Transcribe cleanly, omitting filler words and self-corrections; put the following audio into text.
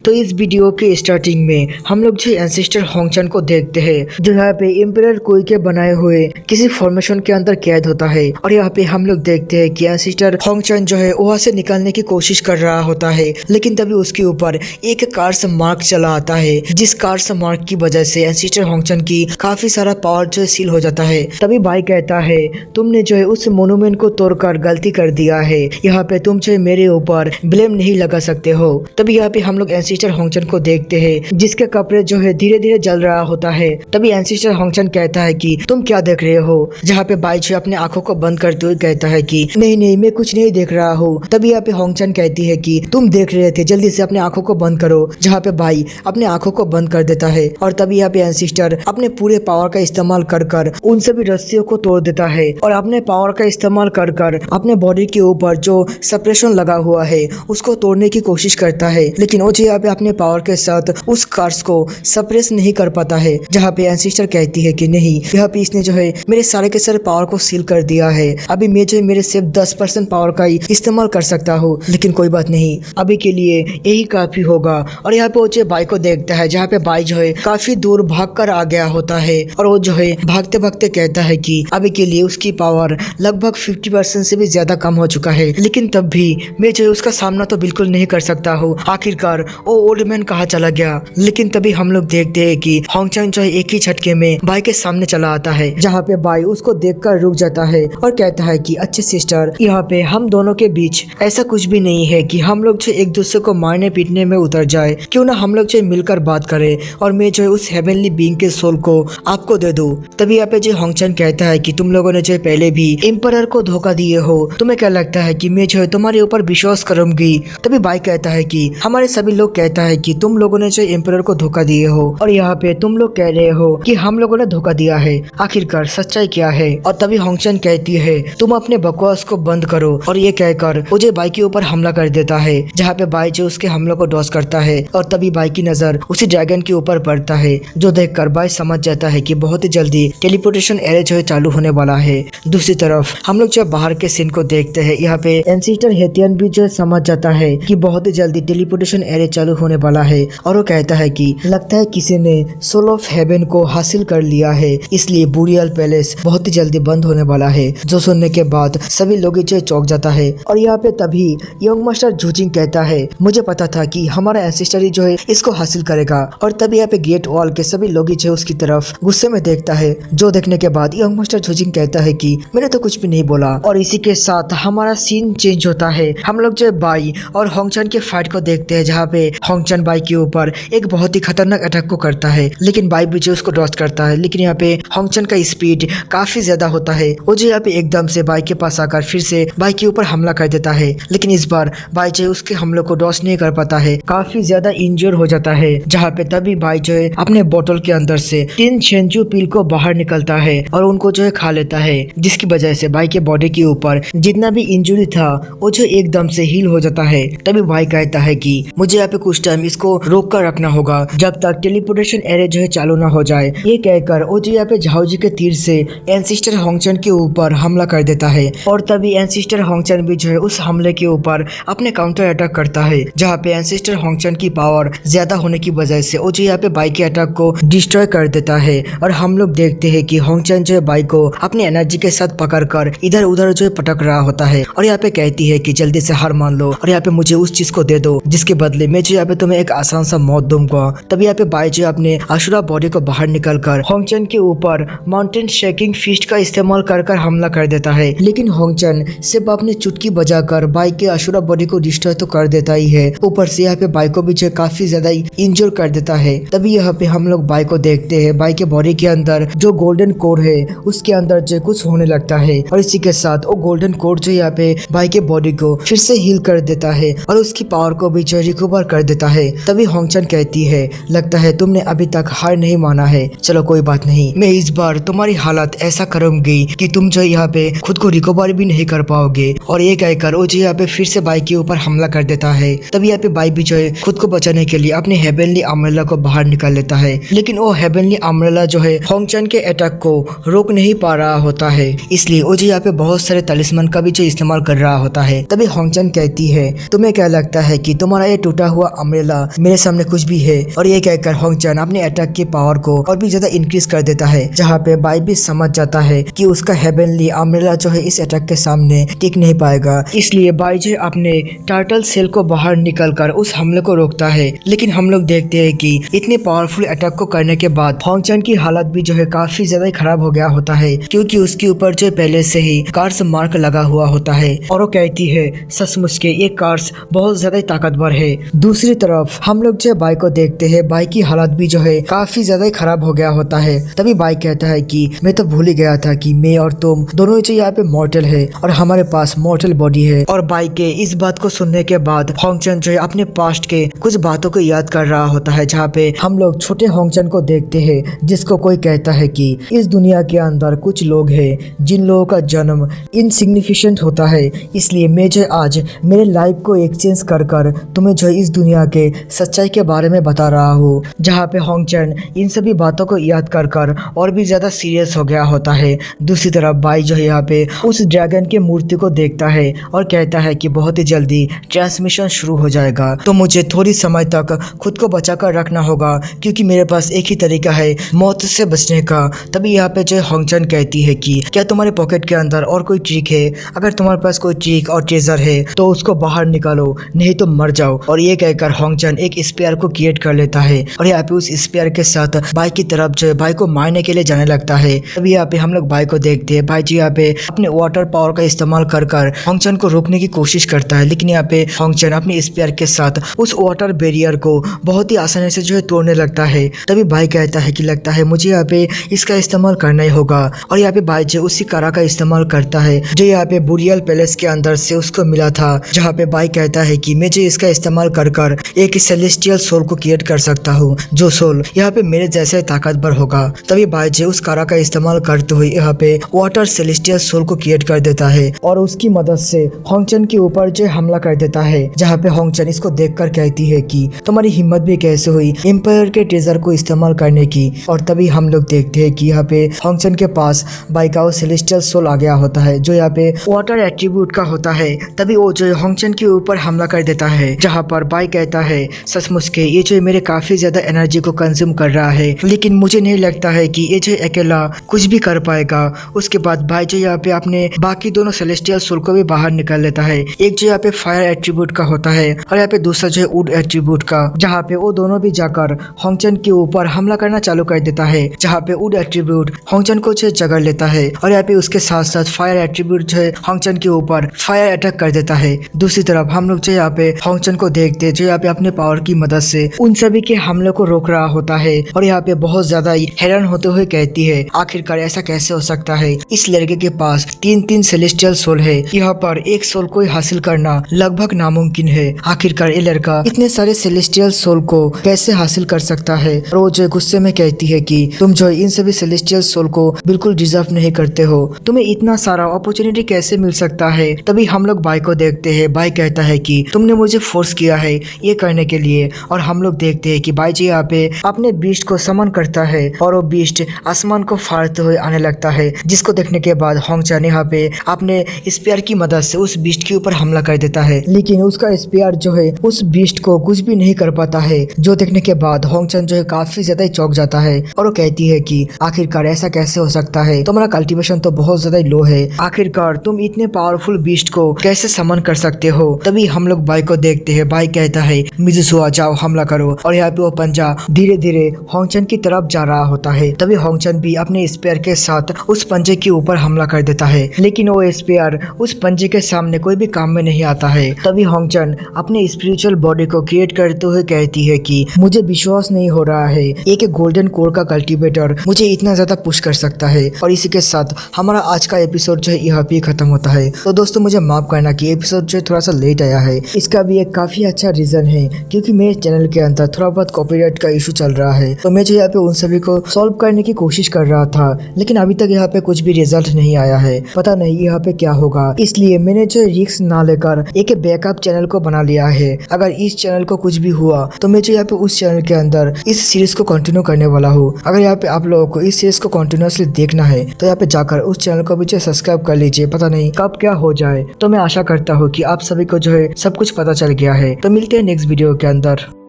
तो इस वीडियो के स्टार्टिंग में हम लोग जो एंसेस्टर होंगचन को देखते हैं जो यहाँ पे एम्परर कोई के बनाए हुए किसी फॉर्मेशन के अंदर कैद होता है। और यहाँ पे हम लोग देखते हैं कि एंसेस्टर होंगचन जो है वहाँ से निकलने की कोशिश कर रहा होता है, लेकिन तभी उसके ऊपर एक कार्स मार्क चला आता है, जिस कार्स मार्क की वजह से एंसेस्टर होंगचन की काफी सारा पावर जो है सील हो जाता है। तभी भाई कहता है तुमने जो है उस मोन्यूमेंट को तोड़कर गलती कर दिया है, यहाँ पे तुम जो मेरे ऊपर ब्लेम नहीं लगा सकते हो। तभी यहाँ पे हम लोग एंसेस्टर होंगचन को देखते हैं जिसके कपड़े जो है धीरे धीरे जल रहा होता है। तभी एंसेस्टर होंगचन कहता है कि तुम क्या देख रहे हो, जहाँ पे बाई जो अपने आंखों को बंद करते हुए कहता है कि नहीं नहीं मैं कुछ नहीं देख रहा हूँ। तभी यहाँ पे होंगचन कहती है कि तुम देख रहे थे, जल्दी से अपने आंखों को बंद करो, जहाँ पे बाई अपने आंखों को बंद कर देता है। और तभी यहाँ पे एंसेस्टर अपने पूरे पावर का इस्तेमाल कर कर उन सभी रस्सियों को तोड़ देता है और अपने पावर का इस्तेमाल कर कर अपने बॉडी के ऊपर जो सप्रेशन लगा हुआ है उसको तोड़ने की कोशिश करता है, लेकिन वो यहाँ पे अपने पावर के साथ उस कार्स को सप्रेस नहीं कर पाता है। जहाँ पे एंसेस्टर कहती है कि नहीं, यहाँ पे इसने जो है मेरे सारे के सारे पावर को सील कर दिया है, अभी मैं जो है मेरे सिर्फ 10% पावर का ही इस्तेमाल कर सकता हूँ, लेकिन कोई बात नहीं, अभी के लिए यही काफी होगा। और यहाँ पे वो जो बाई को देखता है जहाँ पे बाई जो है काफी दूर भाग कर आ गया होता है और वो जो है भागते भागते कहता है कि अभी के लिए उसकी पावर लगभग 50% से भी ज्यादा कम हो चुका है, लेकिन तब भी मैं जो है उसका सामना तो बिल्कुल नहीं कर सकता हूँ। आखिरकार वो ओल्ड मैन कहाँ चला गया। लेकिन तभी हम लोग देखते हैं कि होंगचन जो है एक ही झटके में बाई के सामने चला आता है, जहाँ पे बाई उसको देखकर रुक जाता है और कहता है कि अच्छे सिस्टर, यहाँ पे हम दोनों के बीच ऐसा कुछ भी नहीं है कि हम लोग जो एक दूसरे को मारने पीटने में उतर जाए, क्यों ना हम लोग जो मिलकर बात करें और मैं जो है उस हेवनली बीइंग के सोल को आपको दे दूं। तभी यहाँ पे जो होंगचन कहता है कि तुम लोगों ने जो पहले भी एम्परर को धोखा दिए हो, तुम्हें क्या लगता है कि मैं जो है तुम्हारे ऊपर विश्वास करूंगी। तभी बाई कहता है कि हमारे सभी लोग कहता है कि तुम लोगों ने जो एम्परर को धोखा दिए हो और यहाँ पे तुम लोग कह रहे हो कि हम लोगों ने धोखा दिया है, आखिरकार सच्चाई क्या है। और तभी होंगचन कहती है तुम अपने बकवास को बंद करो, और ये कहकर मुझे बाई के ऊपर हमला कर देता है, जहाँ पे बाई जो उसके हमलों को डॉस करता है। और तभी बाई की नजर उसी ड्रैगन के ऊपर पड़ता है, जो देखकर बाई समझ जाता है कि बहुत ही जल्दी टेलीपोर्टेशन एरे जो है चालू होने वाला है। दूसरी तरफ हम लोग जब बाहर के सीन को देखते हैं, यहाँ पे एंसेस्टर हेतियन भी जो समझ जाता है कि बहुत ही जल्दी टेलीपोर्टेशन एरे चालू होने वाला है, और वो कहता है कि लगता है किसी ने सोल ऑफ हेवन को हासिल कर लिया है, इसलिए बुरियल पैलेस बहुत ही जल्दी बंद होने वाला है। जो सुनने के बाद सभी लोग जो चौंक जाता है। और यहाँ पे तभी यंग मास्टर जूजिंग कहता है मुझे पता था कि हमारा एंसेस्टर ही जो है इसको हासिल करेगा। और तभी यहाँ पे ग्रेट वॉल के सभी लोग जो उसकी तरफ गुस्से में देखता है, जो देखने के बाद यंग मास्टर जूजिंग कहता है कि मैंने तो कुछ भी नहीं बोला। और इसी के साथ हमारा सीन चेंज होता है, हम लोग जो बाई और होंगचन के फाइट को देखते हैं, जहाँ पे होंगचन बाई के ऊपर एक बहुत ही खतरनाक अटैक को करता है, लेकिन बाई भी जो उसको डॉज करता है। लेकिन यहाँ पे होंगचन का स्पीड काफी ज्यादा होता है, वो जो यहाँ पे एकदम से बाई के पास आकर फिर से बाई के ऊपर हमला कर देता है, लेकिन इस बार बाई जो उसके हमलों को डॉज नहीं कर पाता है, काफी ज्यादा इंजर हो जाता है। जहाँ पे तभी बाई जो है अपने बोतल के अंदर से 3 शेंजू पिल को बाहर निकलता है और उनको जो है खा लेता है, जिसकी वजह से बाई के बॉडी के ऊपर जितना भी इंजुरी था वो जो एकदम से हील हो जाता है। तभी बाई कहता है कि मुझे यहाँ पे कुछ टाइम इसको रोक कर रखना होगा जब तक टेलीपोर्टेशन एरे जो है चालू ना हो जाए। ये कहकर वो जो यहाँ पे झाओजी के तीर से एंसेस्टर होंगचन के ऊपर हमला कर देता है, और तभी एंसेस्टर होंगचन भी जो है उस हमले के ऊपर अपने काउंटर अटैक करता है, जहाँ पे एंसेस्टर होंगचन की पावर ज्यादा होने की वजह से वो जो यहाँ पे बाई के अटैक को डिस्ट्रॉय कर देता है। और हम लोग देखते हैं कि होंगचन जो है बाई को अपनी एनर्जी के साथ पकड़कर इधर उधर जो है पटक रहा होता है, और यहाँ पे कहती है कि जल्दी से हार मान लो और यहाँ पे मुझे उस चीज को दे दो जिसके बदले मैं जो यहाँ पे तुम्हें एक आसान सा मौत दूंगा। तभी यहाँ पे बाई जो अपने अशुरा बॉडी को बाहर निकल कर होंगचन के ऊपर माउंटेन शेकिंग फिस्ट का इस्तेमाल कर कर हमला कर देता है, लेकिन होंगचन सिर्फ अपनी चुटकी बजाकर बाई के अशुरा बॉडी को डिस्ट्रॉय तो कर देता ही है, ऊपर से यहाँ पे बाई को भी जो काफी ज्यादा इंजर कर देता है। तभी यहाँ पे हम लोग बाई को देखते हैं, बाई के बॉडी के अंदर जो गोल्डन कोर है उसके अंदर जो कुछ होने लगता है, और इसी के साथ वो गोल्डन कोर जो यहाँ पे बाई के बॉडी को फिर से हील कर देता है और उसकी पावर को भी जो रिकवर कर देता है। तभी होंगचन कहती है लगता है तुमने अभी तक हार नहीं माना है, चलो कोई बात नहीं, मैं इस बार तुम्हारी हालत ऐसा करूंगी कि तुम जो यहाँ पे खुद को रिकवर भी नहीं कर पाओगे। और ये कहकर वो जो यहाँ पे फिर से बाई के ऊपर हमला कर देता है। तभी यहाँ पे बाई भी जो है खुद को बचाने के लिए अपने हेवनली अम्ब्रेला को बाहर निकाल लेता है, लेकिन वो हेवनली अम्ब्रेला जो है होंगचन के अटैक को रोक नहीं पा रहा होता है, इसलिए वो जो यहाँ पे बहुत सारे तलिस्मान का भी जो इस्तेमाल कर रहा होता है। तभी होंगचन कहती है तुम्हें क्या लगता है कि तुम्हारा ये टूटा हुआ अम्ब्रेला मेरे सामने कुछ भी है। और ये कहकर होंगचन अपने अटैक की पावर को और भी ज्यादा इंक्रीज कर देता है, जहाँ पे बाई भी समझ जाता है कि उसका हेवनली अम्ब्रेला जो है इस अटैक के सामने टिक नहीं पाएगा। इसलिए बाई जो अपने टर्टल सेल को बाहर निकलकर उस हमले को रोकता है। लेकिन हम लोग देखते हैं कि इतने पावरफुल अटैक को करने के बाद होंगचन की हालत भी जो है काफी ज्यादा खराब हो गया होता है, क्योंकि उसके ऊपर जो पहले से ही कार्स मार्क लगा हुआ होता है। और वो कहती है सचमुच के ये कार्स बहुत ज्यादा ताकतवर है। दूसरी तरफ हम लोग जो बाई को देखते हैं, बाई की हालत भी जो है काफी ज्यादा खराब हो गया होता है। तभी बाई कहता है कि मैं तो भूल ही गया था कि मैं और तुम दोनों जो यहाँ पे मॉर्टल है और हमारे पास मॉर्टल बॉडी है। और बाई के इस बात को सुनने के बाद होंगचन जो है अपने पास्ट के कुछ बातों को याद कर रहा होता है, जहाँ पे हम लोग छोटे होंगचन को देखते हैं, जिसको कोई कहता है कि इस दुनिया के अंदर कुछ लोग हैं जिन लोगों का जन्म इनसिग्निफिकेंट होता है, इसलिए मैं जो आज मेरे लाइफ को एक्सचेंज कर कर तुम्हें जो इस दुनिया के सच्चाई के बारे में बता रहा हूँ। जहाँ पे होंगचन इन सभी बातों को याद कर कर और भी ज्यादा सीरियस हो गया होता है। दूसरी तरफ बाई जो है यहाँ पे उस ड्रैगन के मूर्ति को देखता है और कहता है कि बहुत ही जल्दी ट्रांसमिशन शुरू हो जाएगा, तो मुझे थोड़ी समय तक खुद को बचा कर रखना होगा, क्योंकि मेरे पास एक ही तरीका है मौत से बचने का। तभी यहाँ पे जो होंगचन कहती है कि क्या तुम्हारे पॉकेट के अंदर और कोई ट्रिक है? अगर तुम्हारे पास कोई ट्रिक और ट्रेजर है तो उसको बाहर निकालो, नहीं तो मर जाओ। और ये कहकर होंगचन एक स्पेयर को क्रिएट कर लेता है और यहाँ पे उस स्पेयर के साथ बाई की तरफ जो बाई को मारने के लिए जाने लगता है। तभी यहाँ पे हम लोग बाई को देखते हैं, बाई जी यहाँ पे अपने वाटर पावर का इस्तेमाल कर कर होंगचन को रोकने की कोशिश करता है, लेकिन यहाँ पे होंगचन अपने स्पेयर के साथ उस वाटर बैरियर को बहुत ही आसानी से जो है तोड़ने लगता है। तभी बाई कहता है कि लगता है मुझे यहाँ पे इसका इस्तेमाल करना ही होगा। और यहाँ पे बाई जो उसी कारा का इस्तेमाल करता है जो यहाँ पे बुरियल पैलेस के अंदर से उसको मिला था, जहाँ पे बाई कहता है कि मैं जो इसका इस्तेमाल कर कर एक सेलेस्टियल सोल को क्रिएट कर सकता हूँ, जो सोल यहाँ पे मेरे जैसे ताकतवर होगा। तभी बाई जो उस कारा का इस्तेमाल करते हुए यहाँ पे वाटर सेलेस्टियल सोल को क्रिएट कर देता है और उसकी मदद से होंगचन के ऊपर जो हमला कर देता है, जहाँ पे होंगचन इसको देखकर कहती है कि तुम्हारी हिम्मत भी कैसे हुई एम्पायर के ट्रेजर को इस्तेमाल करने की। और तभी हम लोग देखते हैं कि यहाँ पे होंगचन के पास बाई का वो सेलेस्टियल सोल आ गया होता है, जो यहाँ पे वाटर एट्रीब्यूट का होता है। तभी वो जो होंगचन के ऊपर हमला कर देता है, जहाँ पर बाई कहता है सचमुच के ये जो मेरे काफी ज्यादा एनर्जी को कंज्यूम कर रहा है, लेकिन मुझे नहीं लगता है कि ये जो अकेला कुछ भी कर पाएगा। उसके बाद बाई जो यहाँ पे अपने बाकी दोनों सेलेस्टियल सोल को भी बाहर निकाल लेता है, एक जो यहाँ पे फायर एट्रीब्यूट का होता है और यहाँ पे दूसरा जो है वुड एट्रीब्यूट का, जहाँ पे वो दोनों भी जाकर होंगचन के ऊपर हमला करना चालू कर देता है, जहाँ पे वुड एट्रीब्यूट होंगचन को जो जगह लेता है और यहाँ पे उसके साथ साथ फायर एट्रीब्यूट जो है होंगचन के ऊपर फायर अटैक कर देता है। दूसरी तरफ हम लोग जो यहाँ पे होंगचन को देखते हैं, जो यहाँ पे अपने पावर की मदद से उन सभी के हमले को रोक रहा होता है और यहाँ पे बहुत ज्यादा हैरान होते हुए कहती है आखिरकार ऐसा कैसे हो सकता है, इस लड़के के पास तीन सेलेस्टियल सोल है, यहाँ पर एक सोल को हासिल करना लगभग नामुमकिन है। आखिरकार ये लड़का इतने सारे सेलेस्टियल सोल को कैसे हासिल कर सकता है। और वो जो गुस्से में कहती है कि तुम जो इन सभी सेलेस्टियल सोल को बिल्कुल डिजर्व नहीं करते हो, तुम्हें इतना सारा अपॉर्चुनिटी कैसे मिल सकता है। तभी हम लोग बाई को देखते हैं, बाई कहता है कि तुमने मुझे फोर्स किया है ये करने के लिए। और हम लोग देखते हैं कि बाई जी यहाँ पे अपने बीस्ट को समन करता है और वो बीस्ट आसमान को फाड़ते हुए आने लगता है, जिसको देखने के बाद होंगचन यहाँ पे अपने स्पेयर की मदद से उस बीस्ट के ऊपर हमला कर देता है, लेकिन उसका स्पेयर जो है उस बीस्ट को कुछ भी नहीं कर पाता है, जो देखने के बाद होंगचन जो है काफी ज्यादा चौंक जाता है और वो कहती है कि आखिरकार ऐसा कैसे हो सकता है, तुम्हारा कल्टीवेशन तो बहुत ज्यादा लो है, आखिरकार तुम इतने पावरफुल बीस्ट को कैसे समन कर सकते हो। तभी हम लोग बाई को देखते हैं, बाई कहता है मिजुसुआ जाओ हमला करो। और यहाँ पे वो पंजा धीरे धीरे होंगचन की तरफ जा रहा होता है। तभी होंगचन भी अपने स्पेयर के साथ उस पंजे के ऊपर हमला कर देता है, लेकिन वो स्पेयर उस पंजे के सामने कोई भी काम में नहीं आता है। तभी होंगचन अपने स्पिरिचुअल बॉडी को क्रिएट करते हुए कहती है कि मुझे विश्वास नहीं हो रहा है एक गोल्डन कोर का कल्टीवेटर मुझे इतना ज्यादा पुश कर सकता है। और इसी के साथ हमारा आज का एपिसोड जो है यहाँ पे खत्म होता है। तो दोस्तों मुझे माफ करना कि एपिसोड जो थोड़ा सा लेट आया है, इसका भी एक काफी अच्छा रीजन है, क्योंकि मेरे चैनल के अंदर थोड़ा बहुत कॉपीराइट का इशू चल रहा है। तो मैं जो यहाँ पे उन सभी को सॉल्व करने की कोशिश कर रहा था, लेकिन अभी तक यहाँ पे कुछ भी रिजल्ट नहीं आया है, पता नहीं यहाँ पे क्या होगा। इसलिए मैंने जो रिस्क ना लेकर एक बैकअप चैनल को बना लिया है। अगर इस चैनल को कुछ भी हुआ तो मैं जो यहाँ पे उस चैनल के अंदर इस सीरीज को कंटिन्यू करने वाला हूँ। अगर यहाँ पे आप लोगों को इस सीरीज को कंटिन्यूअसली देखना है तो यहाँ पे जाकर उस चैनल को भी जो सब्सक्राइब कर लीजिए, पता नहीं कब क्या हो जाए। तो मैं आशा करता हूँ कि आप सभी को जो है सब कुछ पता चल गया है। तो मिलते हैं हैं नेक्स्ट वीडियो के अंदर।